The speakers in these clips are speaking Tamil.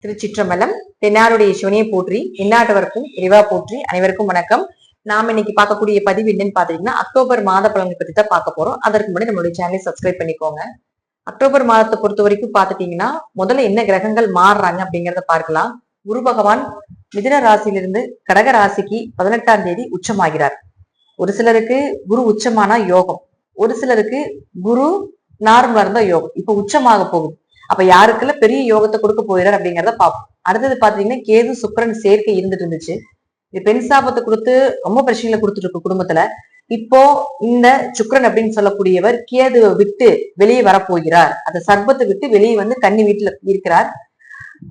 திருச்சிற்றம்பலம். தென்னாருடைய சிவனையை போற்றி, எந்நாட்டவருக்கும் இறைவா போற்றி. அனைவருக்கும் வணக்கம். நாம இன்னைக்கு பார்க்கக்கூடிய பதிவு என்னன்னு பாத்தீங்கன்னா, அக்டோபர் மாத பலன்களை பத்தி தான் பார்க்க போறோம். அதற்கு முன்னாடி நம்மளுடைய சேனலை சப்ஸ்கிரைப் பண்ணிக்கோங்க. அக்டோபர் மாதத்தை பொறுத்த வரைக்கும் பாத்துட்டீங்கன்னா, முதல்ல என்ன கிரகங்கள் மாறுறாங்க அப்படிங்கறத பார்க்கலாம். குரு பகவான் மிதுன ராசியிலிருந்து கடக ராசிக்கு 18ஆம் தேதி உச்சமாகிறார். ஒரு சிலருக்கு குரு உச்சமானா யோகம், ஒரு சிலருக்கு குரு நார்மலா இருந்தா யோகம். இப்ப உச்சமாக போகுது. அப்ப யாருக்குள்ள பெரிய யோகத்தை கொடுக்க போயிறார் அப்படிங்கிறத பார்ப்போம். அடுத்தது பாத்தீங்கன்னா, கேது சுக்கிரன் சேர்க்கை இருந்துட்டு இருந்துச்சு. இது பெண் சாபத்தை கொடுத்து ரொம்ப பிரச்சனைகளை கொடுத்துட்டு இருக்கு குடும்பத்துல. இப்போ இந்த சுக்கிரன் அப்படின்னு சொல்லக்கூடியவர் கேதுவை விட்டு வெளியே வரப்போகிறார். அந்த சர்ப்பத்தை விட்டு வெளியே வந்து கன்னி வீட்டுல இருக்கிறார்.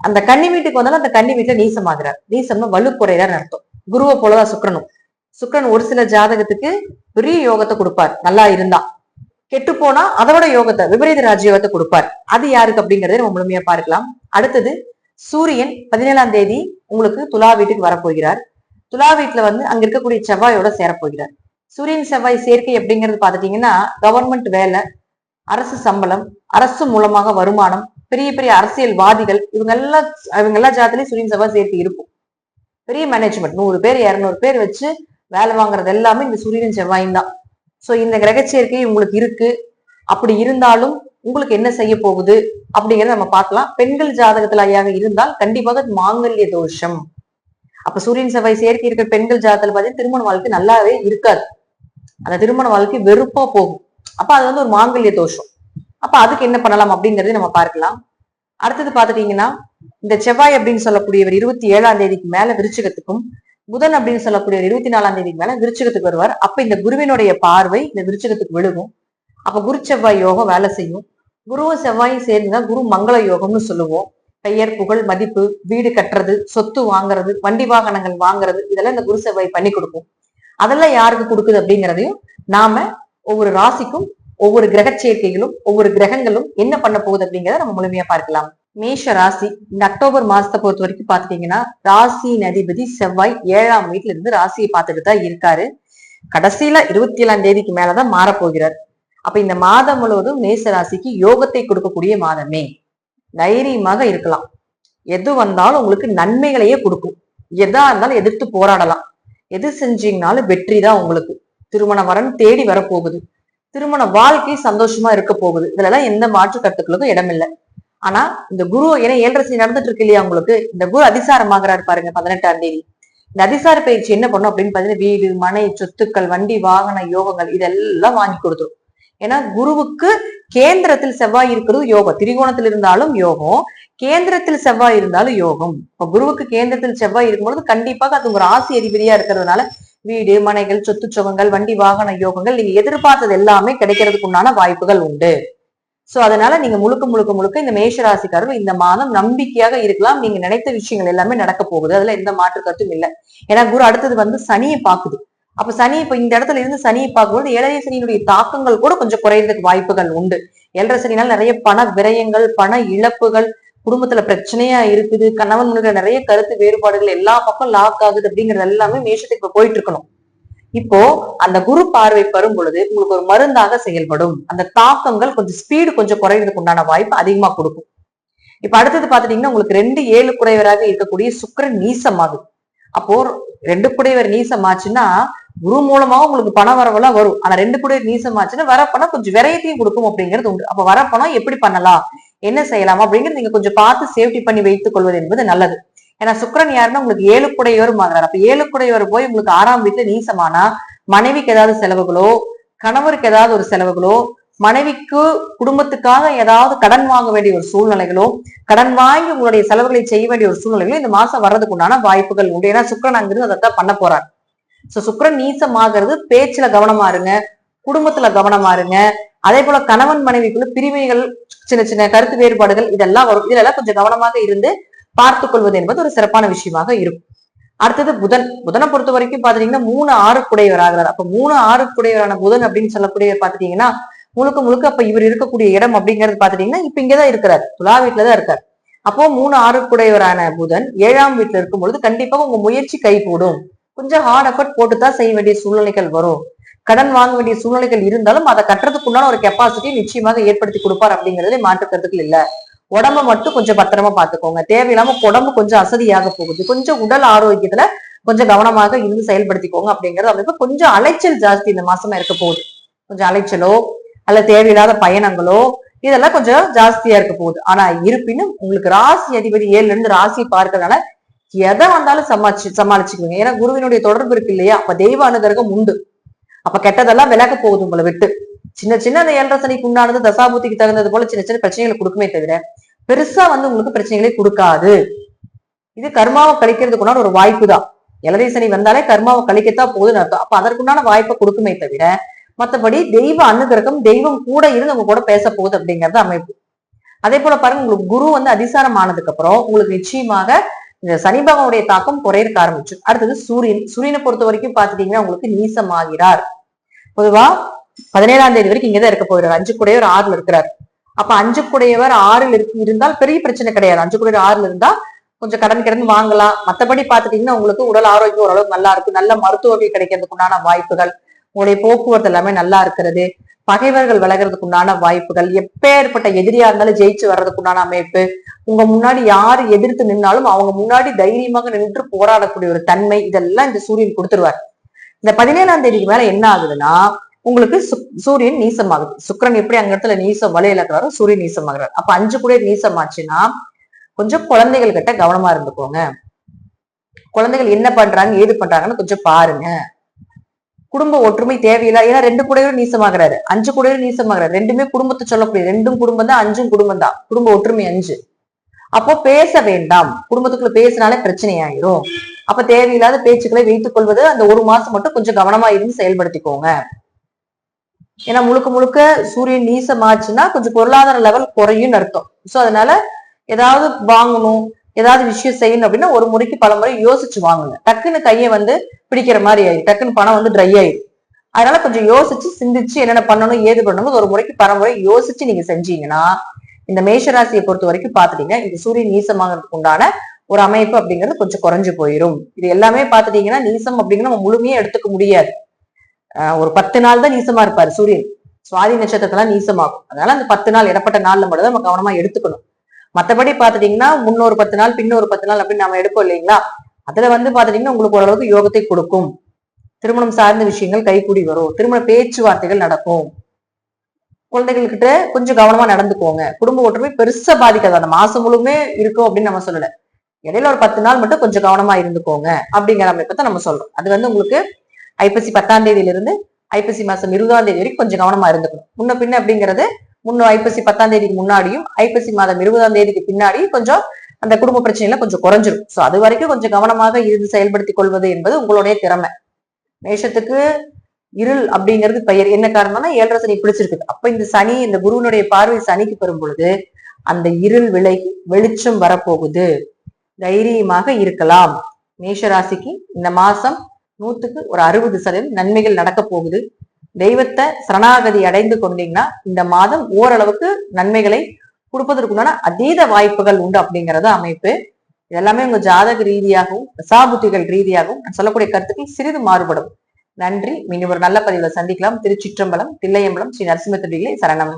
அந்த கன்னி வீட்டுக்கு வந்தாலும் அந்த கன்னி வீட்டுல நீசமாகிறார். நீசம்னா வலு குறையார் அர்த்தம். குருவை போலதான் சுக்கிரனும். சுக்கிரன் ஒரு சில ஜாதகத்துக்கு பெரிய யோகத்தை கொடுப்பார் நல்லா இருந்தா. கெட்டு போனா அதோட யோகத்தை விபரீத ராஜயோகத்தை கொடுப்பார். அது யாருக்கு அப்படிங்கறத நம்ம முழுமையா பார்க்கலாம். அடுத்தது சூரியன் 17ஆம் தேதி உங்களுக்கு துலா வீட்டுக்கு வரப்போகிறார். துலா வீட்டுல வந்து அங்க இருக்கக்கூடிய செவ்வாயோட சேரப்போகிறார். சூரியன் செவ்வாய் சேர்க்கை அப்படிங்கிறது பாத்துட்டீங்கன்னா, கவர்மெண்ட் வேலை, அரசு சம்பளம், அரசு மூலமாக வருமானம், பெரிய பெரிய அரசியல்வாதிகள், இவங்க எல்லா ஜாதத்திலயும் சூரியன் செவ்வாய் சேர்க்கை இருக்கும். பெரிய மேனேஜ்மெண்ட் 100 பேர் 200 பேர் வச்சு வேலை வாங்குறது எல்லாமே இந்த சூரியன் செவ்வாயும் தான். சோ இந்த கிரக சேர்க்கை உங்களுக்கு இருக்கு. அப்படி இருந்தாலும் உங்களுக்கு என்ன செய்ய போகுது அப்படிங்கறத நம்ம பார்க்கலாம். பெண்கள் ஜாதகத்துல ஐயாக இருந்தால் கண்டிப்பாக மாங்கல்ய தோஷம். அப்ப சூரியன் செவ்வாய் சேர்க்கை இருக்கிற பெண்கள் ஜாதகத்துல பார்த்தீங்கன்னா திருமண வாழ்க்கை நல்லாவே இருக்காது. அந்த திருமண வாழ்க்கை வெறுப்பா போகும். அப்ப அது வந்து ஒரு மாங்கல்ய தோஷம். அப்ப அதுக்கு என்ன பண்ணலாம் அப்படிங்கறத நம்ம பார்க்கலாம். அடுத்தது பாத்துட்டீங்கன்னா, இந்த செவ்வாய் அப்படின்னு சொல்லக்கூடியவர் 27ஆம் தேதிக்கு மேல விருச்சிகத்துக்கும், புதன் அப்படின்னு சொல்லக்கூடிய 24ஆம் தேதிக்கு மேல விருச்சிகத்துக்கு வருவார். அப்ப இந்த குருவினுடைய பார்வை இந்த விருச்சிகத்துக்கு விழுகும். அப்ப குரு செவ்வாய் யோகம் வேலை செய்யும். குருவும் செவ்வாயும் சேர்ந்துதான் குரு மங்கள யோகம்னு சொல்லுவோம். பெயர் புகழ் மதிப்பு, வீடு கட்டுறது, சொத்து வாங்குறது, வண்டி வாகனங்கள் வாங்குறது, இதெல்லாம் இந்த குரு செவ்வாய் பண்ணி கொடுக்கும். அதெல்லாம் யாருக்கு கொடுக்குது அப்படிங்கிறதையும் நாம ஒவ்வொரு ராசிக்கும் ஒவ்வொரு கிரக சேர்க்கைகளும் ஒவ்வொரு கிரகங்களும் என்ன பண்ண போகுது அப்படிங்கிறத நம்ம முழுமையா பார்க்கலாம். மேஷ ராசி இந்த அக்டோபர் மாசத்தை பொறுத்த வரைக்கும் பாத்துட்டீங்கன்னா, ராசியின் அதிபதி செவ்வாய் 7ஆம் வீட்டுல இருந்து ராசியை பார்த்துட்டு தான் இருக்காரு. கடைசியில 27ஆம் தேதிக்கு மேலதான் மாறப்போகிறார். அப்ப இந்த மாதம் முழுவதும் மேஷ ராசிக்கு யோகத்தை கொடுக்கக்கூடிய மாதமே. தைரியமாக இருக்கலாம். எது வந்தாலும் உங்களுக்கு நன்மைகளையே கொடுக்கும். எதா இருந்தாலும் எதிர்த்து போராடலாம். எது செஞ்சீங்கனாலும் வெற்றி தான் உங்களுக்கு. திருமண வரன் தேடி வரப்போகுது. திருமண வாழ்க்கை சந்தோஷமா இருக்க போகுது. இதுலலாம் எந்த மாற்று கருத்துக்களுக்கும் இடமில்லை. ஆனா இந்த குரு ஏன்னா 7.5 சனி நடந்துட்டு இருக்கு இல்லையா உங்களுக்கு, இந்த குரு அதிசாரமாகிறாரு பாருங்க 18ஆம் தேதி. இந்த அதிசார பயிற்சி என்ன பண்ணும் அப்படின்னு பாத்தீங்கன்னா, வீடு மனை சொத்துக்கள் வண்டி வாகன யோகங்கள் இதெல்லாம் வாங்கி கொடுத்துரும். ஏன்னா குருவுக்கு கேந்திரத்தில் செவ்வாய் இருக்கிறது யோகம். திரிகோணத்தில் இருந்தாலும் யோகம், கேந்திரத்தில் செவ்வாய் இருந்தாலும் யோகம். இப்ப குருவுக்கு கேந்திரத்தில் செவ்வாய் இருக்கும்பொழுது கண்டிப்பாக அது ஒரு ராசி அதிபதியா இருக்கிறதுனால வீடு மனைகள் சொத்து சுகங்கள் வண்டி வாகன யோகங்கள் நீங்க எதிர்பார்த்தது எல்லாமே கிடைக்கிறதுக்கு உண்டான வாய்ப்புகள் உண்டு. சோ அதனால நீங்க முழுக்க இந்த மேஷ ராசிக்காரர்கள் இந்த மாதம் நம்பிக்கையாக இருக்கலாம். நீங்க நினைத்த விஷயங்கள் எல்லாமே நடக்க போகுது. அதுல எந்த மாற்று கருத்தும் இல்லை. ஏன்னா குரு அடுத்தது வந்து சனியை பாக்குது. அப்ப சனி இப்ப இந்த இடத்துல இருந்து சனியை பார்க்கும்போது 7.5 சனியினுடைய தாக்கங்கள் கூட கொஞ்சம் குறையறதுக்கு வாய்ப்புகள் உண்டு. 7.5 சனினால நிறைய பண விரயங்கள், பண இழப்புகள், குடும்பத்துல பிரச்சனையா இருக்குது, கணவன் மனைவில நிறைய கருத்து வேறுபாடுகள், எல்லா பக்கம் லாக் ஆகுது அப்படிங்கிறது எல்லாமே மேஷத்துக்கு இப்ப போயிட்டு இருக்கணும். இப்போ அந்த குரு பார்வை வரும் பொழுது உங்களுக்கு ஒரு மருந்தாக செயல்படும். அந்த தாக்கங்கள் கொஞ்சம் ஸ்பீடு கொஞ்சம் குறைகிறதுக்கு உண்டான வாய்ப்பு அதிகமா கொடுக்கும். இப்ப அடுத்தது பாத்துட்டீங்கன்னா, உங்களுக்கு 2 குடையவராக இருக்கக்கூடிய சுக்கிரன் நீசமாகுது. அப்போ 2 குடையவர் நீசமாச்சுன்னா குரு மூலமாக உங்களுக்கு பண வரவெல்லாம் வரும். ஆனா 2 குடையவர் நீசமாச்சுன்னா வரப்பணம் கொஞ்சம் விரயத்தையும் கொடுக்கும் அப்படிங்கிறது உண்டு. அப்ப வரப்பணம் எப்படி பண்ணலாம், என்ன செய்யலாம் அப்படிங்கிறது நீங்க கொஞ்சம் பார்த்து சேஃப்டி பண்ணி வைத்துக் கொள்வது என்பது நல்லது. ஏன்னா சுக்கிரன் யாருன்னா உங்களுக்கு 7 குடையவர் ஆகிறார். அப்ப 7 குடையவர் போய் உங்களுக்கு 6ஆம் வீட்டுல நீசமானா மனைவிக்கு ஏதாவது செலவுகளோ, கணவருக்கு ஏதாவது ஒரு செலவுகளோ, மனைவிக்கு குடும்பத்துக்காக ஏதாவது கடன் வாங்க வேண்டிய ஒரு சூழ்நிலைகளோ, கடன் வாங்கி உங்களுடைய செலவுகளை செய்ய வேண்டிய ஒரு சூழ்நிலைகளோ இந்த மாசம் வர்றதுக்கு உண்டான வாய்ப்புகள் உண்டு. ஏன்னா சுக்கிரன் அங்கிருந்து அதைத்தான் பண்ண போறார். சோ சுக்கிரன் நீசமாகிறது பேச்சுல கவனமா இருங்க, குடும்பத்துல கவனமா இருங்க. அதே போல கணவன் மனைவிக்குள்ள பிரிவினைகள், சின்ன சின்ன கருத்து வேறுபாடுகள் இதெல்லாம் வரும். இதெல்லாம் கொஞ்சம் கவனமாக இருந்து பார்த்துக் கொள்வது என்பது ஒரு சிறப்பான விஷயமாக இருக்கும். அடுத்தது புதனை பொறுத்த வரைக்கும் பாத்துட்டீங்கன்னா 3 குடையவர் ஆகிறார். அப்ப 3 குடையவரான புதன் அப்படின்னு சொல்லக்கூடிய பாத்துட்டீங்கன்னா முழுக்க அப்ப இவர் இருக்கக்கூடிய இடம் அப்படிங்கிறது பாத்துட்டீங்கன்னா இப்ப இங்கதான் இருக்கிறார், துலா வீட்டுலதான் இருக்கார். அப்போ 3 குடையவரான புதன் 7ஆம் வீட்டுல இருக்கும் பொழுது கண்டிப்பாக உங்க முயற்சி கை கூடும். கொஞ்சம் ஹார்ட் எஃபர்ட் போட்டுதான் செய்ய வேண்டிய சூழ்நிலைகள் வரும். கடன் வாங்க வேண்டிய சூழ்நிலைகள் இருந்தாலும் அதை கட்டுறதுக்குண்டான ஒரு கெப்பாசிட்டி நிச்சயமாக ஏற்படுத்தி கொடுப்பார் அப்படிங்கிறதுல மாற்று கருத்துக்கள் இல்ல. உடம்ப மட்டும் கொஞ்சம் பத்திரமா பாத்துக்கோங்க. தேவையில்லாம உடம்பு கொஞ்சம் அசதியாக போகுது. கொஞ்சம் உடல் ஆரோக்கியத்துல கொஞ்சம் கவனமாக இருந்து செயல்படுத்திக்கோங்க அப்படிங்கிறது அமைப்பு. கொஞ்சம் அலைச்சல் ஜாஸ்தி இந்த மாசமா இருக்க போகுது. கொஞ்சம் அலைச்சலோ அல்ல தேவையில்லாத பயணங்களோ இதெல்லாம் கொஞ்சம் ஜாஸ்தியா இருக்க போகுது. ஆனா இருப்பினும் உங்களுக்கு ராசி அதிபதி 7ல இருந்து ராசி பார்க்கறதுனால எதை வந்தாலும் சமாளிச்சுக்குவீங்க. ஏன்னா குருவினுடைய தொடர்பு இருக்கு இல்லையா, அப்ப தெய்வ அனுகிரகம் உண்டு. அப்ப கெட்டதெல்லாம் விலக போகுது உங்களை விட்டு. சின்ன சின்ன அந்த 7.5 சனிக்கு உண்டானது தசாபுத்திக்கு தகுந்தது போல சின்ன சின்ன பிரச்சனைகளை கொடுக்குமே தவிர பெருசா உங்களுக்கு பிரச்சனைகளை கொடுக்காது. இது கர்மாவை கழிக்கிறதுக்குண்டான ஒரு வாய்ப்பு தான். 7.5 சனி வந்தாலே கர்மாவை கழிக்கத்தான் போகுதுன்னு அர்த்தம். அப்ப அதற்குண்டான வாய்ப்பை கொடுக்குமே தவிர மற்றபடி தெய்வ அனுகிரகம் தெய்வம் கூட இருந்து உங்க கூட பேச போகுது அப்படிங்கறது அமைப்பு. அதே போல பாருங்க, உங்களுக்கு குரு அதிசாரம் ஆனதுக்கு அப்புறம் உங்களுக்கு நிச்சயமாக இந்த சனி பகவானுடைய தாக்கம் குறையறக்க ஆரம்பிச்சு. அடுத்தது சூரியனை பொறுத்த வரைக்கும் பாத்துட்டீங்கன்னா உங்களுக்கு நீசமாகிறார். பொதுவா 17ஆம் தேதி வரைக்கும் இங்கதான் இருக்க போகிறார். 5 கூடையவர் 6ல இருக்கிறார். அப்ப 5 கூடையவர் 6ல் இருந்தால் பெரிய பிரச்சனை கிடையாது. 5 கூடையவர் 6ல இருந்தா கொஞ்சம் கடன் கிடந்து வாங்கலாம். மத்தபடி பாத்துட்டீங்கன்னா உங்களுக்கு உடல் ஆரோக்கியம் ஓரளவுக்கு நல்லா இருக்கு. நல்ல மருத்துவர்கள் கிடைக்கிறதுக்கு உண்டான வாய்ப்புகள், உங்களுடைய போக்குவரத்து எல்லாமே நல்லா இருக்கிறது, பகைவர்கள் விலகிறதுக்கு உண்டான வாய்ப்புகள், எப்பேற்பட்ட எதிரியா இருந்தாலும் ஜெயிச்சு வர்றதுக்கு உண்டான அமைப்பு, உங்க முன்னாடி யாரு எதிர்த்து நின்னாலும் அவங்க முன்னாடி தைரியமாக நின்று போராடக்கூடிய ஒரு தன்மை, இதெல்லாம் இந்த சூரியன் கொடுத்துருவார். இந்த 17ஆம் தேதிக்கு மேல என்ன ஆகுதுன்னா உங்களுக்கு சூரியன் நீசமாகுது. சுக்கிரன் எப்படி அங்க இடத்துல நீசம் வலையில இருக்கிறாரோ சூரியன் நீசமாகிறார். அப்ப 5 கூட நீசமாச்சுன்னா கொஞ்சம் குழந்தைகள் கிட்ட கவனமா இருந்துக்கோங்க. குழந்தைகள் என்ன பண்றாங்க ஏது பண்றாங்கன்னு கொஞ்சம் பாருங்க. குடும்ப ஒற்றுமை தேவையில்லை. ஏன்னா 2 கூடையும் நீசமாகிறாரு, 5 கூடையும் நீசமாகிறாரு. ரெண்டுமே குடும்பத்தை சொல்லக்கூடிய 2ம் குடும்பம் தான், 5ம் குடும்பம் தான். குடும்ப ஒற்றுமை 5. அப்போ பேச வேண்டாம். குடும்பத்துக்குள்ள பேசினாலே பிரச்சனை ஆயிரும். அப்ப தேவையில்லாத பேச்சுக்களை வைத்துக் கொள்வது அந்த 1 மாசம் மட்டும் கொஞ்சம் கவனமா இருந்து செயல்படுத்திக்கோங்க. ஏன்னா முழுக்க முழுக்க சூரியன் நீசமாச்சுன்னா கொஞ்சம் பொருளாதார லெவல் குறையும் அர்த்தம். சோ அதனால ஏதாவது வாங்கணும், ஏதாவது விஷயம் செய்யணும் அப்படின்னா ஒரு முறைக்கு பல முறை யோசிச்சு வாங்குங்க. டக்குன்னு கையை பிடிக்கிற மாதிரி ஆயிடும், டக்குன்னு பணம் ட்ரை ஆயிடும். அதனால கொஞ்சம் யோசிச்சு சிந்திச்சு என்னென்ன பண்ணணும் ஏது பண்ணணும் ஒரு முறைக்கு பல முறை யோசிச்சு நீங்க செஞ்சீங்கன்னா இந்த மேஷராசியை பொறுத்த வரைக்கும் பாத்துட்டீங்க இந்த சூரியன் நீசமாகிறதுக்கு உண்டான ஒரு அமைப்பு அப்படிங்கிறது கொஞ்சம் குறைஞ்சு போயிடும். இது எல்லாமே பாத்துட்டீங்கன்னா நீசம் அப்படிங்கிற நம்ம முழுமையா எடுத்துக்க முடியாது. ஒரு 10 நாள் தான் நீசமா இருப்பாரு சூரியன். சுவாதி நட்சத்திரத்தெல்லாம் நீசமாகும். அதனால அந்த 10 நாள் இடப்பட்ட நாள்ல மட்டும் தான் நம்ம கவனமா எடுத்துக்கணும். மற்றபடி பாத்துட்டீங்கன்னா முன்னொரு 10 நாள் பின்னொரு 10 நாள் அப்படின்னு நம்ம எடுப்போம் இல்லைங்களா, அதுல பாத்துட்டீங்கன்னா உங்களுக்கு ஓரளவுக்கு யோகத்தை கொடுக்கும். திருமணம் சார்ந்த விஷயங்கள் கைகூடி வரும், திருமண பேச்சுவார்த்தைகள் நடக்கும். குழந்தைகள்கிட்ட கொஞ்சம் கவனமா நடந்துக்கோங்க. குடும்ப ஒற்றுமை பெருசா பாதிக்காது. அந்த மாசம் முழுமே இருக்கும் அப்படின்னு நம்ம சொல்லல. இடையில ஒரு 10 நாள் மட்டும் கொஞ்சம் கவனமா இருந்துக்கோங்க அப்படிங்கிற அமைப்பை நம்ம சொல்றோம். அது உங்களுக்கு ஐப்பசி 10ஆம் தேதியிலிருந்து ஐப்பசி மாசம் 20ஆம் தேதி வரைக்கும் கொஞ்சம் கவனமா இருந்துக்கணும். முன்ன பின்ன அப்படிங்கிறது ஐப்பசி 10ஆம் தேதிக்கு முன்னாடியும் ஐப்பசி மாதம் 20ஆம் தேதிக்கு பின்னாடியும் கொஞ்சம் அந்த குடும்ப பிரச்சனைல கொஞ்சம் குறைஞ்சிரும். சோ அது வரைக்கும் கொஞ்சம் கவனமாக இருந்து செயல்படுத்திக் கொள்வது என்பது உங்களுடைய திறமை. மேஷத்துக்கு இருள் அப்படிங்கிறது பெயர். என்ன காரணம்னா 7.5 சனி பிடிச்சிருக்குது. அப்ப இந்த சனி, இந்த குருவினுடைய பார்வை சனிக்கு பெறும் பொழுது அந்த இருள் விலகி வெளிச்சம் வரப்போகுது. தைரியமாக இருக்கலாம். மேஷராசிக்கு இந்த மாசம் 100க்கு ஒரு 60% நன்மைகள் நடக்க போகுது. தெய்வத்தை சரணாகதி அடைந்து கொண்டீங்கன்னா இந்த மாதம் ஓரளவுக்கு நன்மைகளை கொடுப்பதற்குண்டான அதீத வாய்ப்புகள் உண்டு அப்படிங்கறத அமைப்பு. இதெல்லாமே உங்க ஜாதக ரீதியாகவும் தசாபுத்திகள் ரீதியாகவும் நான் சொல்லக்கூடிய கருத்துக்கள் சிறிது மாறுபடும். நன்றி. மீண்டும் ஒரு நல்ல பதிவுல சந்திக்கலாம். திருச்சிற்றம்பலம், தில்லையம்பலம், ஸ்ரீ நரசிம்ம சரணம்.